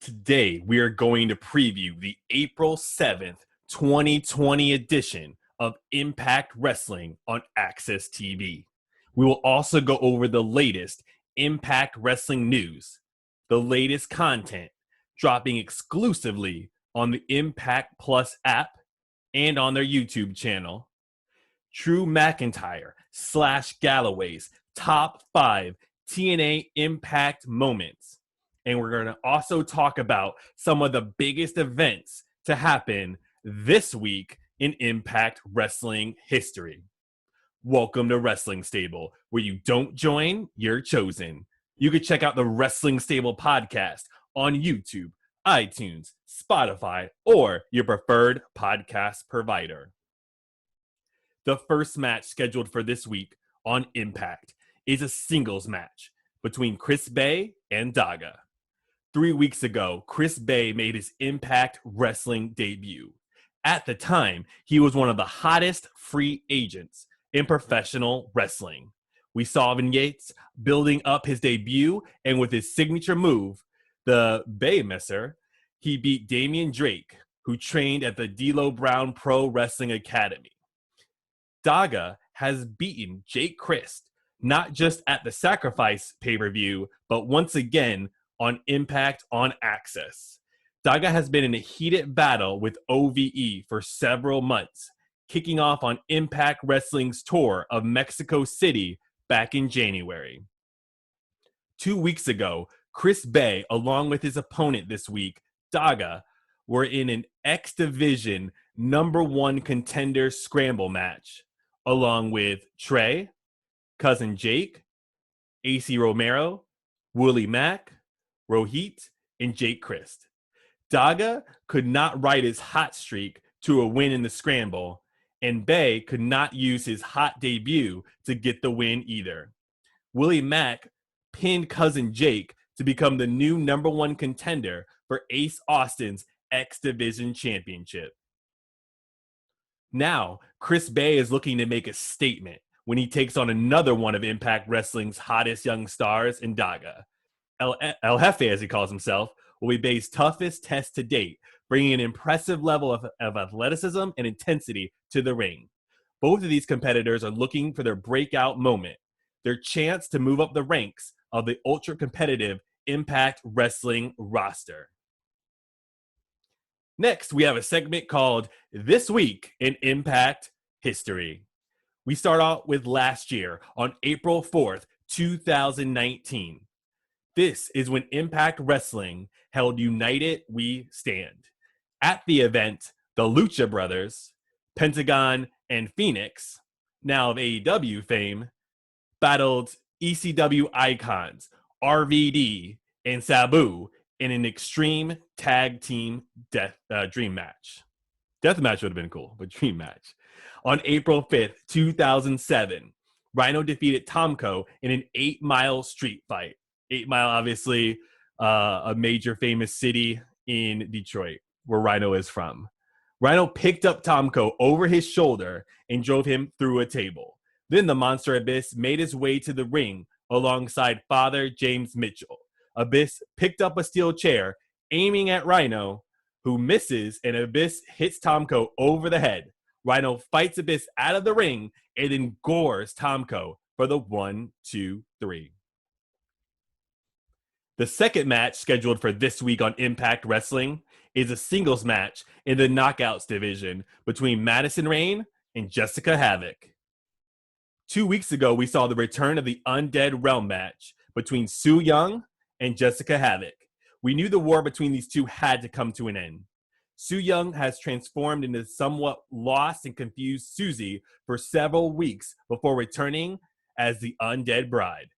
Today, we are going to preview the April 7th, 2020 edition of Impact Wrestling on AXS TV. We will also go over the latest Impact Wrestling news, the latest content dropping exclusively on the Impact Plus app and on their YouTube channel, Drew McIntyre / Galloway's top 5 TNA Impact Moments. And we're going to also talk about some of the biggest events to happen this week in Impact Wrestling history. Welcome to Wrestling Stable, where you don't join, you're chosen. You can check out the Wrestling Stable podcast on YouTube, iTunes, Spotify, or your preferred podcast provider. The first match scheduled for this week on Impact is a singles match between Chris Bay and Daga. 3 weeks ago, Chris Bay made his Impact Wrestling debut. At the time, he was one of the hottest free agents in professional wrestling. We saw vignettes building up his debut, and with his signature move, the Bay Messer, he beat Damian Drake, who trained at the D'Lo Brown Pro Wrestling Academy. Daga has beaten Jake Crist, not just at the Sacrifice pay-per-view, but once again on Impact on AXS. Daga has been in a heated battle with OVE for several months, kicking off on Impact Wrestling's tour of Mexico City back in January. 2 weeks ago, Chris Bay, along with his opponent this week, Daga, were in an X Division #1 contender scramble match, along with Trey, Cousin Jake, AC Romero, Willie Mack, Rohit, and Jake Crist. Daga could not ride his hot streak to a win in the scramble, and Bay could not use his hot debut to get the win either. Willie Mack pinned Cousin Jake to become the new #1 contender for Ace Austin's X Division Championship. Now, Chris Bay is looking to make a statement when he takes on another one of Impact Wrestling's hottest young stars in Daga. El Jefe, as he calls himself, will be Bay's toughest test to date, bringing an impressive level of athleticism and intensity to the ring. Both of these competitors are looking for their breakout moment, their chance to move up the ranks of the ultra-competitive Impact Wrestling roster. Next, we have a segment called This Week in Impact History. We start out with last year on April 4th, 2019. This is when Impact Wrestling held United We Stand. At the event, the Lucha Brothers, Pentagon, and Phoenix, now of AEW fame, battled ECW icons RVD and Sabu in an extreme tag team dream match. Death match would have been cool, but dream match. On April 5th, 2007, Rhino defeated Tomko in an 8-mile street fight. 8 Mile, obviously, a major famous city in Detroit, where Rhino is from. Rhino picked up Tomko over his shoulder and drove him through a table. Then the Monster Abyss made his way to the ring alongside Father James Mitchell. Abyss picked up a steel chair, aiming at Rhino, who misses, and Abyss hits Tomko over the head. Rhino fights Abyss out of the ring and then gores Tomko for the 1, 2, 3. The second match scheduled for this week on Impact Wrestling is a singles match in the Knockouts division between Madison Rayne and Jessica Havoc. 2 weeks ago, we saw the return of the Undead Realm match between Su Yung and Jessica Havoc. We knew the war between these two had to come to an end. Su Yung has transformed into somewhat lost and confused Susie for several weeks before returning as the Undead Bride.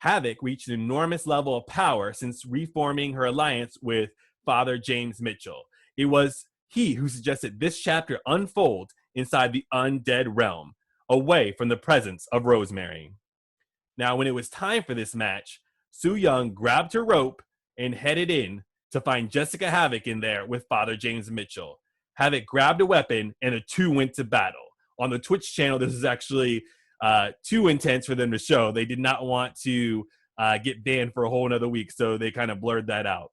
Havoc reached an enormous level of power since reforming her alliance with Father James Mitchell. It was he who suggested this chapter unfold inside the Undead Realm, away from the presence of Rosemary. Now, when it was time for this match, Su Yung grabbed her rope and headed in to find Jessica Havoc in there with Father James Mitchell. Havoc grabbed a weapon, and the two went to battle. On the Twitch channel, this is actually too intense for them to show. They did not want to get banned for a whole another week, so they kind of blurred that out.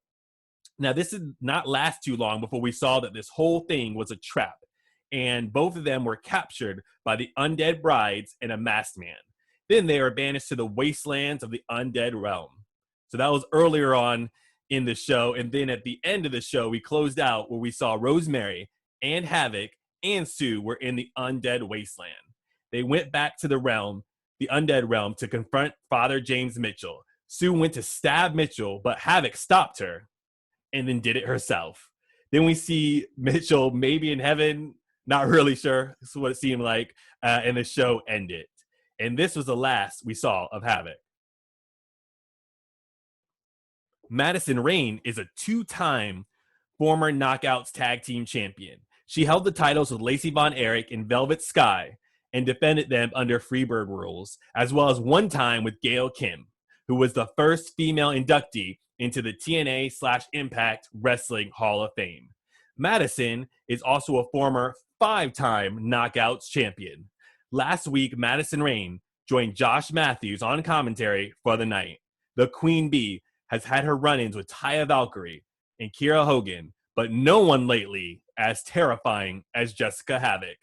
Now, this did not last too long before we saw that this whole thing was a trap, and both of them were captured by the undead brides and a masked man. Then they were banished to the wastelands of the undead realm. So that was earlier on in the show, and then at the end of the show, we closed out where we saw Rosemary and Havoc and Sue were in the undead wasteland. They went back to the realm, the undead realm, to confront Father James Mitchell. Sue went to stab Mitchell, but Havoc stopped her and then did it herself. Then we see Mitchell maybe in heaven, not really sure. This is what it seemed like, and the show ended. And this was the last we saw of Havoc. Madison Rayne is a two-time former Knockouts Tag Team Champion. She held the titles with Lacey Von Erich and Velvet Sky and defended them under Freebird rules, as well as one time with Gail Kim, who was the first female inductee into the TNA/Impact Wrestling Hall of Fame. Madison is also a former 5-time Knockouts champion. Last week, Madison Rayne joined Josh Matthews on commentary for the night. The Queen Bee has had her run-ins with Taya Valkyrie and Kiera Hogan, but no one lately as terrifying as Jessica Havoc.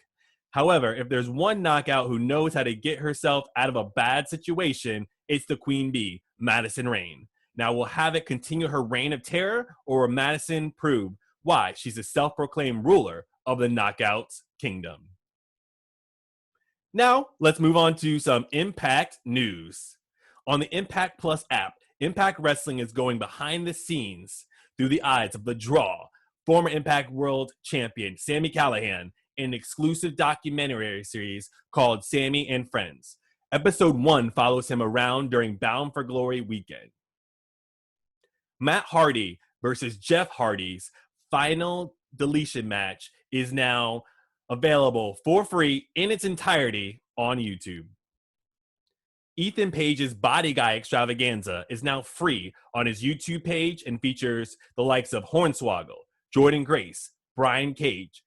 However, if there's one knockout who knows how to get herself out of a bad situation, it's the Queen Bee, Madison Rayne. Now, will Havoc continue her reign of terror, or will Madison prove why she's a self-proclaimed ruler of the Knockouts Kingdom? Now, let's move on to some Impact news. On the Impact Plus app, Impact Wrestling is going behind the scenes through the eyes of The Draw, former Impact World Champion Sami Callihan, in an exclusive documentary series called Sammy and Friends. Episode 1 follows him around during Bound for Glory weekend. Matt Hardy versus Jeff Hardy's final deletion match is now available for free in its entirety on YouTube. Ethan Page's Body Guy Extravaganza is now free on his YouTube page and features the likes of Hornswoggle, Jordan Grace, Brian Cage,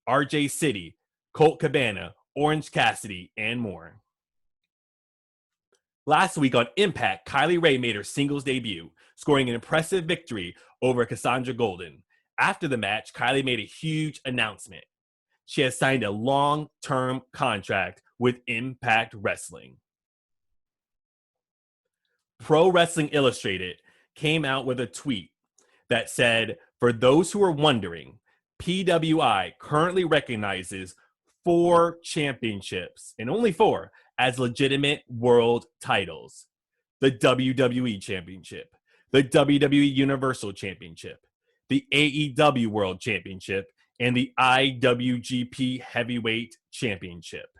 RJ City, Colt Cabana, Orange Cassidy, and more. Last week on Impact, Kylie Ray made her singles debut, scoring an impressive victory over Cassandra Golden. After the match, Kylie made a huge announcement. She has signed a long-term contract with Impact Wrestling. Pro Wrestling Illustrated came out with a tweet that said, "For those who are wondering, PWI currently recognizes 4 championships, and only 4, as legitimate world titles. The WWE Championship, the WWE Universal Championship, the AEW World Championship, and the IWGP Heavyweight Championship."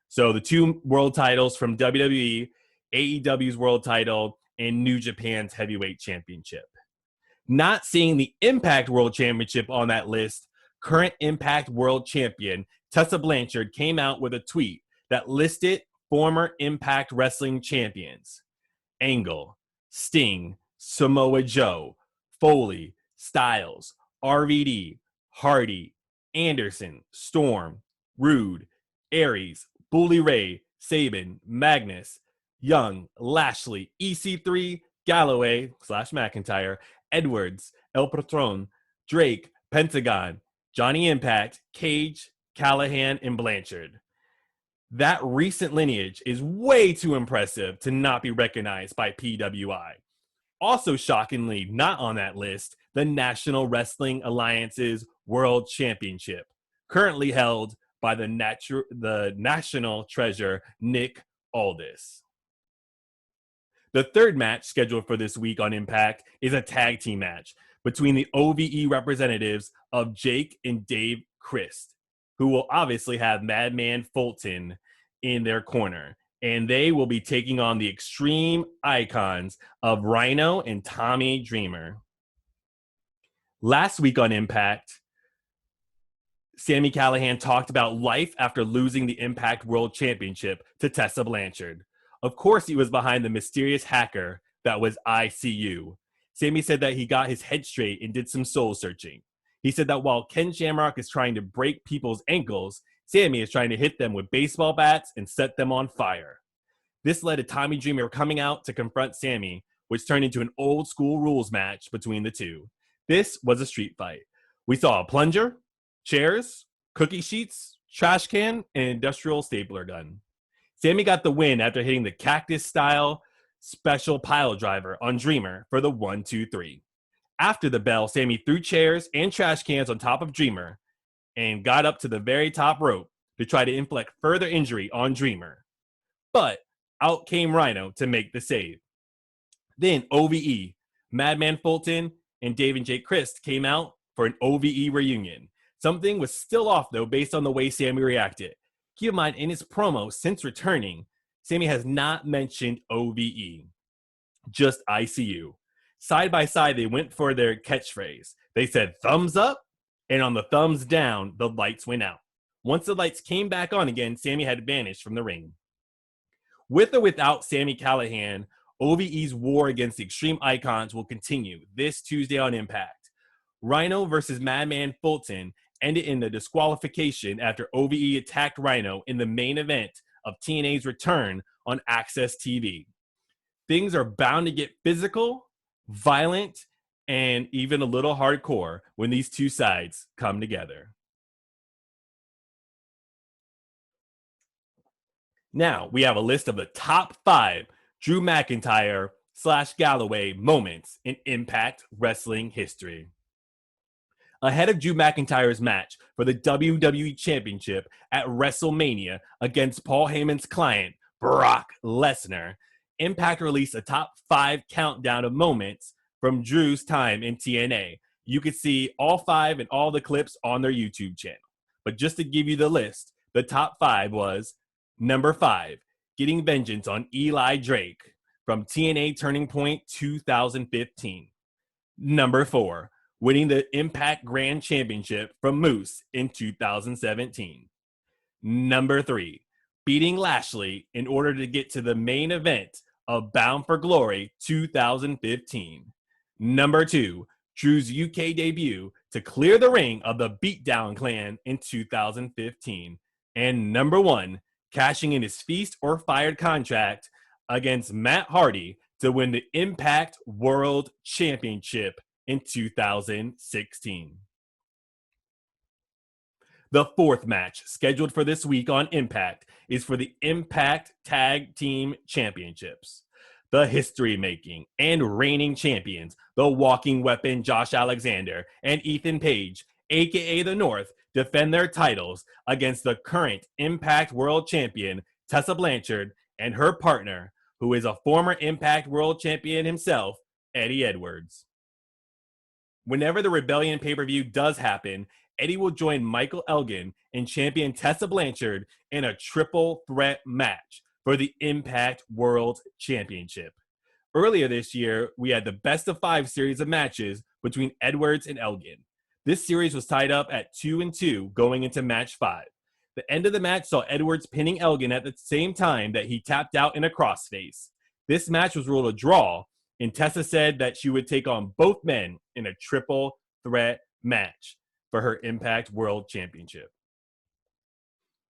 So the 2 world titles from WWE, AEW's world title, and New Japan's Heavyweight Championship. Not seeing the Impact World Championship on that list, current Impact World Champion Tessa Blanchard came out with a tweet that listed former Impact Wrestling champions: Angle, Sting, Samoa Joe, Foley, Styles, RVD, Hardy, Anderson, Storm, Rude, Aries, Bully Ray, Sabin, Magnus, Young, Lashley, EC3, Galloway / McIntyre, Edwards, El Patron, Drake, Pentagon, Johnny Impact, Cage, Callahan, and Blanchard. That recent lineage is way too impressive to not be recognized by PWI. Also shockingly not on that list, the National Wrestling Alliance's World Championship, currently held by the National Treasure Nick Aldis. The third match scheduled for this week on Impact is a tag team match between the OVE representatives of Jake and Dave Christ, who will obviously have Madman Fulton in their corner. And they will be taking on the Extreme Icons of Rhino and Tommy Dreamer. Last week on Impact, Sami Callihan talked about life after losing the Impact World Championship to Tessa Blanchard. Of course, he was behind the mysterious hacker that was ICU. Sami said that he got his head straight and did some soul searching. He said that while Ken Shamrock is trying to break people's ankles, Sami is trying to hit them with baseball bats and set them on fire. This led to Tommy Dreamer coming out to confront Sami, which turned into an old school rules match between the two. This was a street fight. We saw a plunger, chairs, cookie sheets, trash can, and industrial stapler gun. Sammy got the win after hitting the cactus-style special pile driver on Dreamer for the 1-2-3. After the bell, Sammy threw chairs and trash cans on top of Dreamer and got up to the very top rope to try to inflict further injury on Dreamer. But out came Rhino to make the save. Then OVE, Madman Fulton, and Dave and Jake Christ came out for an OVE reunion. Something was still off, though, based on the way Sammy reacted. Keep in mind, in his promo since returning, Sammy has not mentioned OVE, just ICU. Side by side, they went for their catchphrase. They said thumbs up, and on the thumbs down, the lights went out. Once the lights came back on again, Sammy had vanished from the ring. With or without Sammy Callahan, OVE's war against the Extreme Icons will continue this Tuesday on Impact. Rhino versus Madman Fulton ended in the disqualification after OVE attacked Rhino in the main event of TNA's return on AXS TV. Things are bound to get physical, violent, and even a little hardcore when these two sides come together. Now we have a list of the top 5 Drew McIntyre / Galloway moments in Impact Wrestling history. Ahead of Drew McIntyre's match for the WWE Championship at WrestleMania against Paul Heyman's client, Brock Lesnar, Impact released a top 5 countdown of moments from Drew's time in TNA. You could see all 5 and all the clips on their YouTube channel. But just to give you the list, the top 5 was number 5, getting vengeance on Eli Drake from TNA Turning Point 2015. Number 4, winning the Impact Grand Championship from Moose in 2017. Number 3, beating Lashley in order to get to the main event of Bound for Glory 2015. Number 2, Drew's UK debut to clear the ring of the Beatdown Clan in 2015. And number 1, cashing in his Feast or Fired contract against Matt Hardy to win the Impact World Championship in 2016. The 4th match scheduled for this week on Impact is for the Impact Tag Team Championships. The history-making and reigning champions, the Walking Weapon Josh Alexander and Ethan Page, aka The North, defend their titles against the current Impact World Champion Tessa Blanchard and her partner, who is a former Impact World Champion himself, Eddie Edwards. Whenever the Rebellion pay-per-view does happen, Eddie will join Michael Elgin and champion Tessa Blanchard in a triple threat match for the Impact World Championship. Earlier this year, we had the best of 5 series of matches between Edwards and Elgin. This series was tied up at 2-2 going into match 5. The end of the match saw Edwards pinning Elgin at the same time that he tapped out in a crossface. This match was ruled a draw, and Tessa said that she would take on both men in a triple threat match for her Impact World Championship.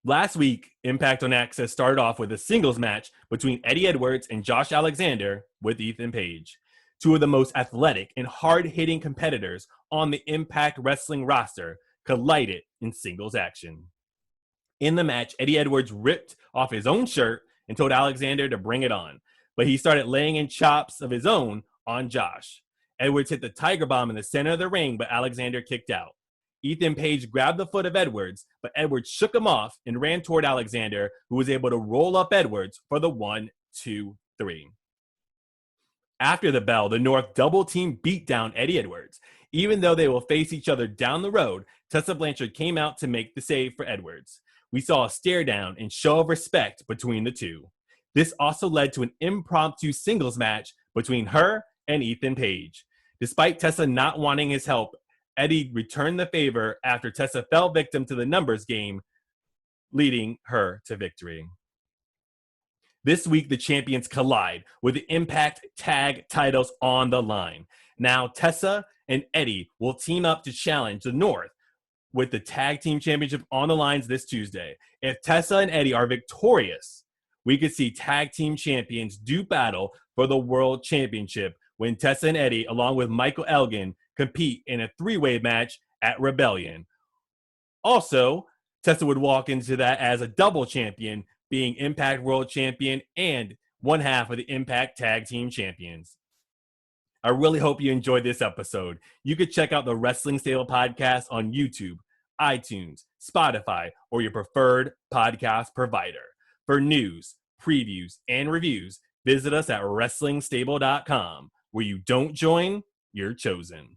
Last week, Impact on AXS started off with a singles match between Eddie Edwards and Josh Alexander with Ethan Page. 2 of the most athletic and hard-hitting competitors on the Impact Wrestling roster collided in singles action. In the match, Eddie Edwards ripped off his own shirt and told Alexander to bring it on, but he started laying in chops of his own on Josh. Edwards hit the Tiger Bomb in the center of the ring, but Alexander kicked out. Ethan Page grabbed the foot of Edwards, but Edwards shook him off and ran toward Alexander, who was able to roll up Edwards for the 1-2-3. After the bell, the North double team beat down Eddie Edwards. Even though they will face each other down the road, Tessa Blanchard came out to make the save for Edwards. We saw a stare down and show of respect between the two. This also led to an impromptu singles match between her and Ethan Page. Despite Tessa not wanting his help, Eddie returned the favor after Tessa fell victim to the numbers game, leading her to victory. This week, the champions collide with the Impact Tag titles on the line. Now, Tessa and Eddie will team up to challenge the North with the Tag Team Championship on the lines this Tuesday. If Tessa and Eddie are victorious, we could see Tag Team Champions do battle for the World Championship when Tessa and Eddie, along with Michael Elgin, compete in a 3-way match at Rebellion. Also, Tessa would walk into that as a double champion, being Impact World Champion and one half of the Impact Tag Team Champions. I really hope you enjoyed this episode. You could check out the Wrestling Stable podcast on YouTube, iTunes, Spotify, or your preferred podcast provider. For news, previews, and reviews, visit us at WrestlingStable.com. Where you don't join, you're chosen.